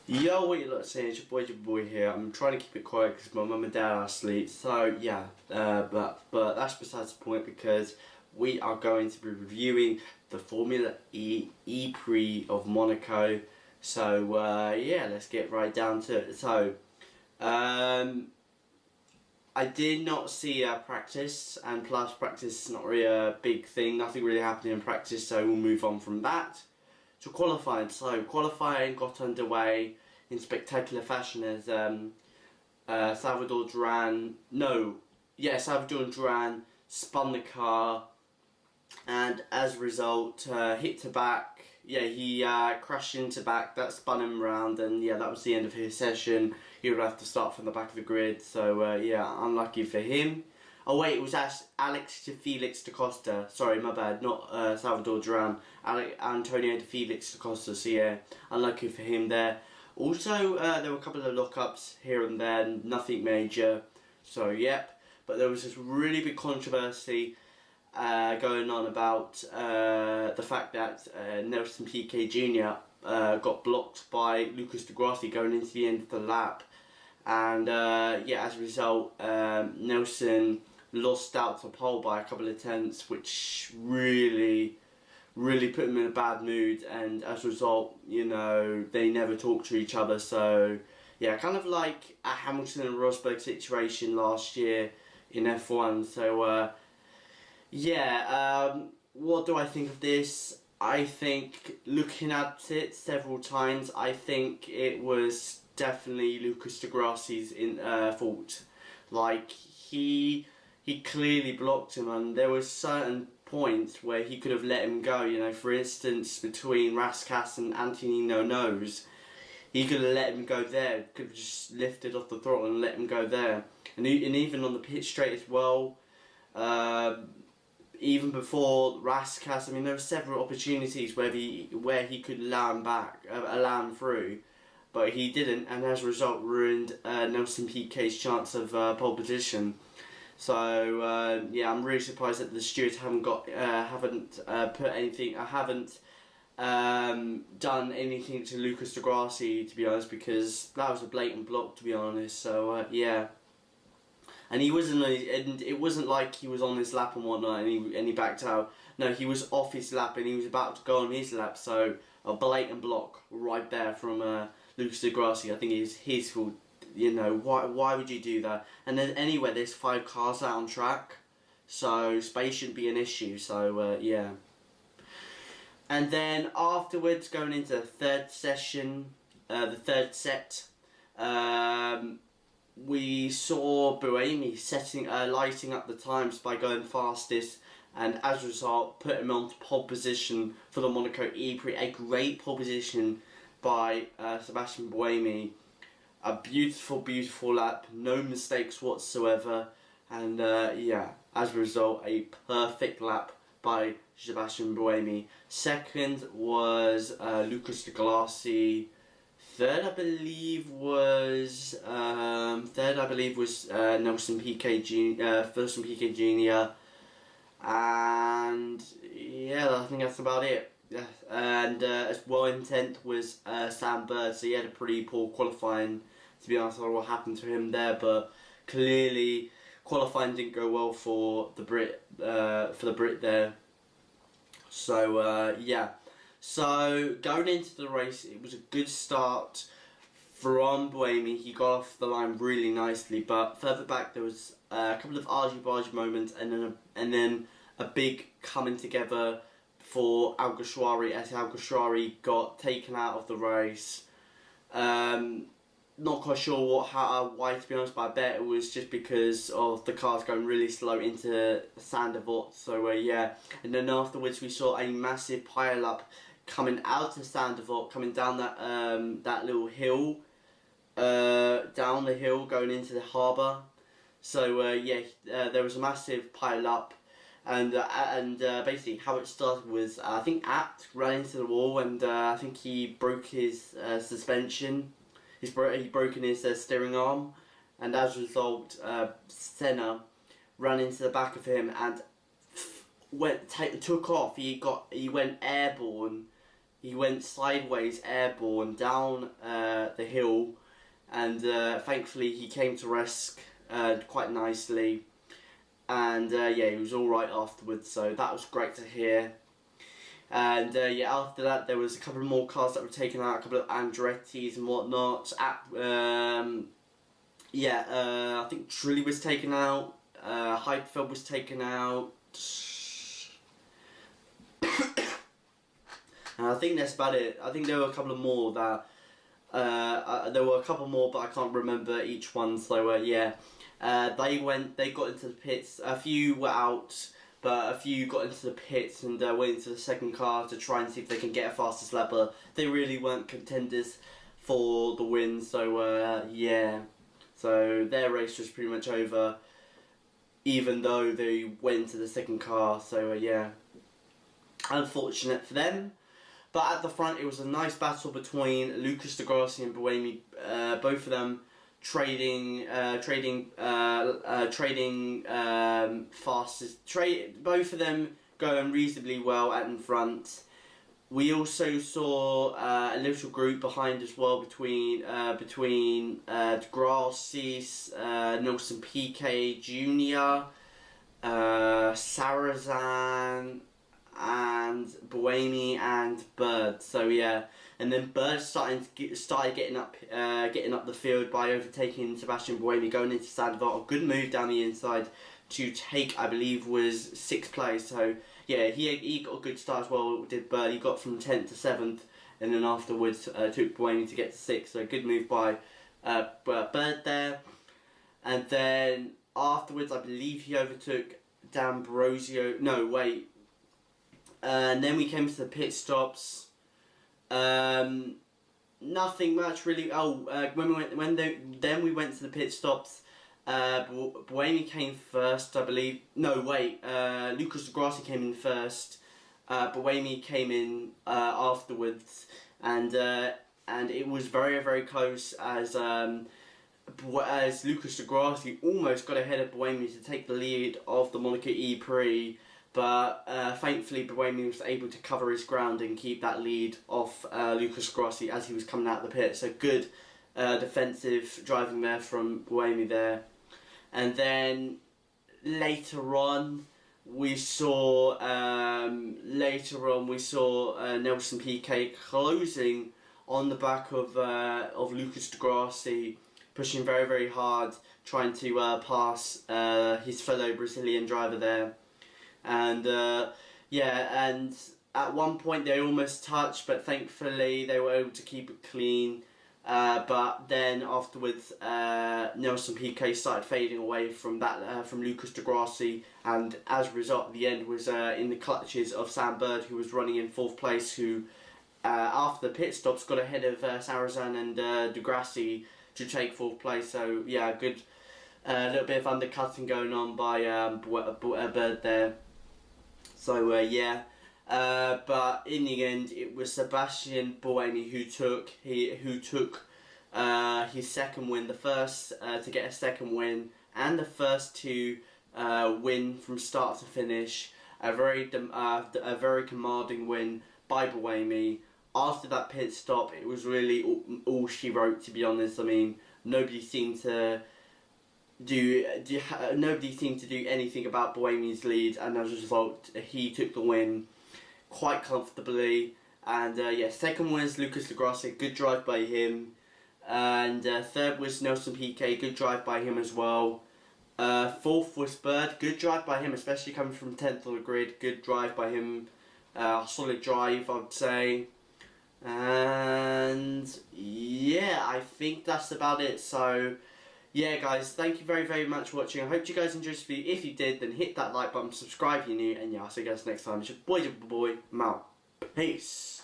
Yo, what you lot saying? It's your boy here. I'm trying to keep it quiet because my mum and dad are asleep. So yeah, but that's besides the point because we are going to be reviewing the Formula E Prix of Monaco. So yeah, let's get right down to it. So I did not see practice, and plus practice is not really a big thing. Nothing really happened in practice, so we'll move on from that to qualifying. So qualifying got underway in spectacular fashion as Salvador Duran spun the car, and as a result hit to back. Yeah, he crashed into back, that spun him around, and yeah, that was the end of his session. He would have to start from the back of the grid, so yeah, unlucky for him. Oh wait, it was Alex de Felix da Costa. Sorry, my bad, not Salvador Duran. Antonio de Felix da Costa, so yeah, unlucky for him there. Also, there were a couple of lockups here and there, nothing major, so yep. But there was this really big controversy going on about the fact that Nelson Piquet Jr. Got blocked by Lucas di Grassi going into the end of the lap. And yeah, as a result, Nelson lost out to pole by a couple of tenths, which really put him in a bad mood, and as a result, you know, they never talked to each other. So yeah, kind of like a Hamilton and Rosberg situation last year in F1. So yeah, what do I think of this? I think, looking at it several times, I think it was definitely Lucas di Grassi's fault. Like, he clearly blocked him, and there were certain points where he could have let him go. You know, for instance, between Rascasse and Antonino Nose, he could have let him go there. Could have just lifted off the throttle and let him go there. And even on the pit straight as well. Even before Rascasse, I mean, there were several opportunities where he could allow him through, but he didn't, and as a result ruined Nelson Piquet's chance of pole position. So yeah, I'm really surprised that the stewards haven't put anything, haven't done anything to Lucas di Grassi, to be honest, because that was a blatant block, to be honest. So yeah. And he wasn't, and it wasn't like he was on his lap and whatnot, and he backed out. No, he was off his lap and he was about to go on his lap. So a blatant block right there from Lucas di Grassi. I think it's his fault. You know, why would you do that? And then anyway, there's 5 cars out on track, so space shouldn't be an issue. So yeah. And then afterwards, going into the third session, the third set. We saw Buemi lighting up the times by going fastest, and as a result put him on pole position for the Monaco EPrix. A great pole position by Sebastian Buemi. A beautiful lap, no mistakes whatsoever, and yeah, as a result, a perfect lap by Sebastian Buemi. Second was Lucas di Grassi. Third, I believe was Nelson Piquet Jr. And yeah, I think that's about it. Yeah. And as well in 10th was Sam Bird. So he had a pretty poor qualifying. To be honest, I don't know what happened to him there, but clearly qualifying didn't go well for the Brit there. So yeah. So going into the race, it was a good start from Buemi. He got off the line really nicely, but further back there was a couple of argy-bargy moments, and then a big coming together for Alguersuari as Alguersuari got taken out of the race. Not quite sure why, to be honest, but I bet it was just because of the cars going really slow into Sandevot. So yeah, and then afterwards we saw a massive pile-up coming out of Sandevot, coming down that little hill, down the hill going into the harbour. So yeah, there was a massive pile-up, and basically how it started was I think Abt ran into the wall, and I think he broke his suspension. He broken his steering arm, and as a result, Senna ran into the back of him and took off. He went airborne. he went sideways airborne down the hill, and thankfully he came to rest quite nicely, and yeah, he was alright afterwards, so that was great to hear. And yeah, after that there was a couple of more cars that were taken out, a couple of Andrettis and whatnot. I think Trulli was taken out, Heidfeld was taken out, and I think that's about it. I think there were a couple of more that but I can't remember each one. So yeah, they got into the pits. A few were out, but a few got into the pits and went into the second car to try and see if they can get a faster lap. But they really weren't contenders for the win. So yeah, so their race was pretty much over, even though they went into the second car. So yeah, unfortunate for them. But at the front, it was a nice battle between Lucas Di Grassi and Buemi. Both of them trading fastest. Both of them going reasonably well out in front. We also saw a little group behind as well between Di Grassi, Nelson Piquet Jr., Sarrazin, and Buemi and Bird. So yeah, and then Bird started getting up the field by overtaking Sebastian Buemi, going into Sandoval. A good move down the inside to take, I believe, was 6th place. So yeah, he got a good start as well. Did Bird? He got from 10th to 7th, and then afterwards took Buemi to get to 6th. So good move by Bird there. And then afterwards, I believe he overtook D'Ambrosio. No, wait. And then we came to the pit stops. Nothing much really. Then we went to the pit stops. Buemi came first, I believe. No, wait. Lucas Di Grassi came in first. Buemi came in afterwards, and it was very, very close as Lucas Di Grassi almost got ahead of Buemi to take the lead of the Monaco EPrix. But thankfully, Buemi was able to cover his ground and keep that lead off Lucas Di Grassi as he was coming out of the pit. So good defensive driving there from Buemi there. And then later on, we saw Nelson Piquet closing on the back of Lucas Di Grassi, pushing very, very hard, trying to pass his fellow Brazilian driver there. And and at one point they almost touched, but thankfully they were able to keep it clean. But then afterwards, Nelson Piquet started fading away from Lucas Di Grassi, and as a result, the end was in the clutches of Sam Bird, who was running in 4th place, who after the pit stops got ahead of Sarrazin and Di Grassi to take 4th place. So yeah, good little bit of undercutting going on by Bird there. So but in the end, it was Sebastian Buemi who took his second win, the first to get a second win, and the first to win from start to finish. A very commanding win by Buemi. After that pit stop, it was really all she wrote, to be honest. I mean, nobody seemed to do anything about Buemi's lead, and as a result, he took the win quite comfortably. And second was Lucas Di Grassi, good drive by him, and third was Nelson Piquet, good drive by him as well. Fourth was Bird, good drive by him, especially coming from 10th on the grid, good drive by him, solid drive, I would say. And yeah, I think that's about it. So yeah, guys, thank you very, very much for watching. I hope you guys enjoyed this video. If you did, then hit that like button, subscribe if you're new, and yeah, I'll see you guys next time. It's your boy, Mal. Peace.